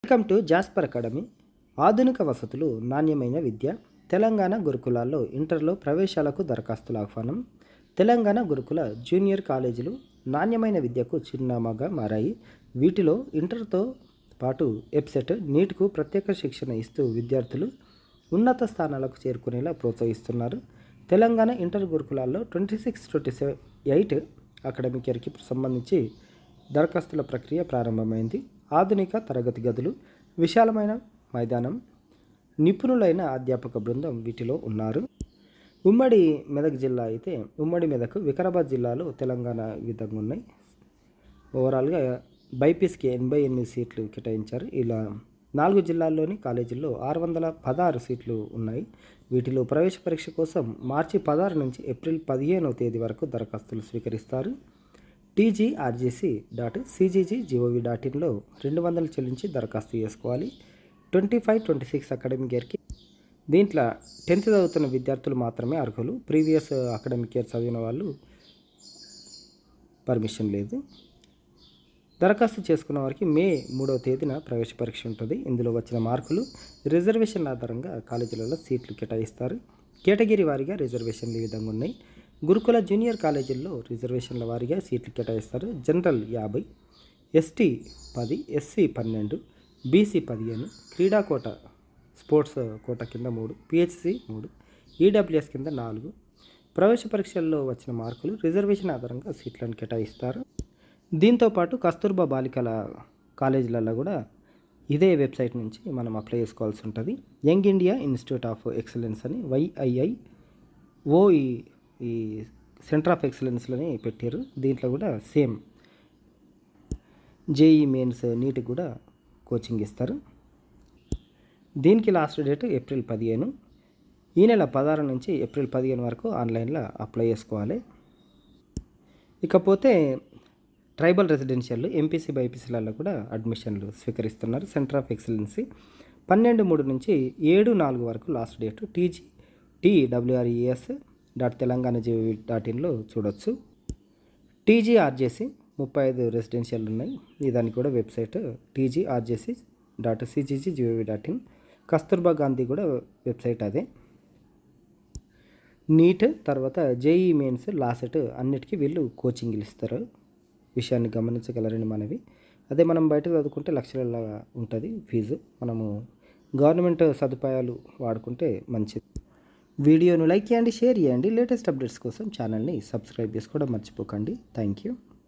Welcome to Jasper academy. ఆధునిక వసతులు, నాణ్యమైన విద్య. తెలంగాణ గురుకులాల్లో ఇంటర్లో ప్రవేశాలకు దరఖాస్తుల ఆహ్వానం. తెలంగాణ గురుకుల జూనియర్ కాలేజీలు నాణ్యమైన విద్యకు చిరునామాగా మారాయి. వీటిలో ఇంటర్తో పాటు ఎబ్సెట్, నీట్కు ప్రత్యేక శిక్షణ ఇస్తూ విద్యార్థులు ఉన్నత స్థానాలకు చేరుకునేలా ప్రోత్సహిస్తున్నారు. తెలంగాణ ఇంటర్ గురుకులాల్లో 26-28 అకాడమిక్ ఇయర్కి సంబంధించి దరఖాస్తుల ప్రక్రియ ప్రారంభమైంది. ఆధునిక తరగతి గదులు, విశాలమైన మైదానం, నిపుణులైన అధ్యాపక బృందం వీటిలో ఉన్నారు. ఉమ్మడి మెదక్ జిల్లా అయితే ఉమ్మడి మెదక్, వికారాబాద్ జిల్లాలో తెలంగాణ విధంగా ఉన్నాయి. ఓవరాల్గా బైపీస్కి 88 సీట్లు కేటాయించారు. ఇలా 4 జిల్లాల్లోని కాలేజీల్లో 616 సీట్లు ఉన్నాయి. వీటిలో ప్రవేశ పరీక్ష కోసం మార్చి 16 నుంచి ఏప్రిల్ 15వ తేదీ వరకు దరఖాస్తులు స్వీకరిస్తారు. tgRJC.cgg.gov.inలో 200 చెల్లించి దరఖాస్తు చేసుకోవాలి. 25-26 అకాడమిక్ ఇయర్కి దీంట్లో 10th చదువుతున్న విద్యార్థులు మాత్రమే అర్హులు. ప్రీవియస్ అకాడమిక్ ఇయర్ చదివిన వాళ్ళు పర్మిషన్ లేదు. దరఖాస్తు చేసుకున్న వారికి మే 3వ తేదీన ప్రవేశ పరీక్ష ఉంటుంది. ఇందులో వచ్చిన మార్కులు రిజర్వేషన్ల ఆధారంగా కాలేజీలలో సీట్లు కేటాయిస్తారు. కేటగిరీ వారీగా రిజర్వేషన్లు ఈ విధంగా ఉన్నాయి. గురుకుల జూనియర్ కాలేజీల్లో రిజర్వేషన్ల వారీగా సీట్లు కేటాయిస్తారు. జనరల్ 50, ఎస్టీ 10, ఎస్సీ 12, బీసీ 15, క్రీడా కోట స్పోర్ట్స్ కోట కింద 3, పిహెచ్సి 3, ఈడబ్ల్యూఎస్ కింద 4. ప్రవేశ పరీక్షల్లో వచ్చిన మార్కులు రిజర్వేషన్ ఆధారంగా సీట్లను కేటాయిస్తారు. దీంతోపాటు కస్తూర్బా బాలికల కాలేజీలలో కూడా ఇదే వెబ్సైట్ నుంచి మనం అప్లై చేసుకోవాల్సి ఉంటుంది. Young India institute of excellence అని YIIO ఈ సెంటర్ ఆఫ్ ఎక్సలెన్స్లని పెట్టారు. దీంట్లో కూడా సేమ్ జేఈ మెయిన్స్, నీట్కి కూడా కోచింగ్ ఇస్తారు. దీనికి లాస్ట్ డేట్ ఏప్రిల్ 15. ఈ నెల 16 నుంచి ఏప్రిల్ 15 వరకు ఆన్లైన్లో అప్లై చేసుకోవాలి. ఇకపోతే ట్రైబల్ రెసిడెన్షియల్, ఎంపీసీ, బైపీసీలలో కూడా అడ్మిషన్లు స్వీకరిస్తున్నారు. సెంటర్ ఆఫ్ ఎక్సలెన్సీ 12/3 నుంచి 7/4 వరకు లాస్ట్ డేట్. TGRES.telanganagov.inలో చూడొచ్చు. tgRJC 35 రెసిడెన్షియల్ ఉన్నాయి. దానికి కూడా వెబ్సైట్ tgRJC.cgg.gov.in. కస్తూర్బా గాంధీ కూడా వెబ్సైట్ అదే. నీట్ తర్వాత జేఈ మెయిన్స్, లాసెట్ అన్నిటికీ వీళ్ళు కోచింగ్లు ఇస్తారు. విషయాన్ని గమనించగలరని మనవి. అదే మనం బయట చదువుకుంటే లక్షల ఉంటుంది ఫీజు. మనము గవర్నమెంట్ సదుపాయాలు వాడుకుంటే మంచిది. వీడియోను లైక్ చేయండి, షేర్ చేయండి. లేటెస్ట్ అప్డేట్స్ కోసం ఛానల్ని సబ్స్క్రైబ్ చేసుకోవడం మర్చిపోకండి. Thank you.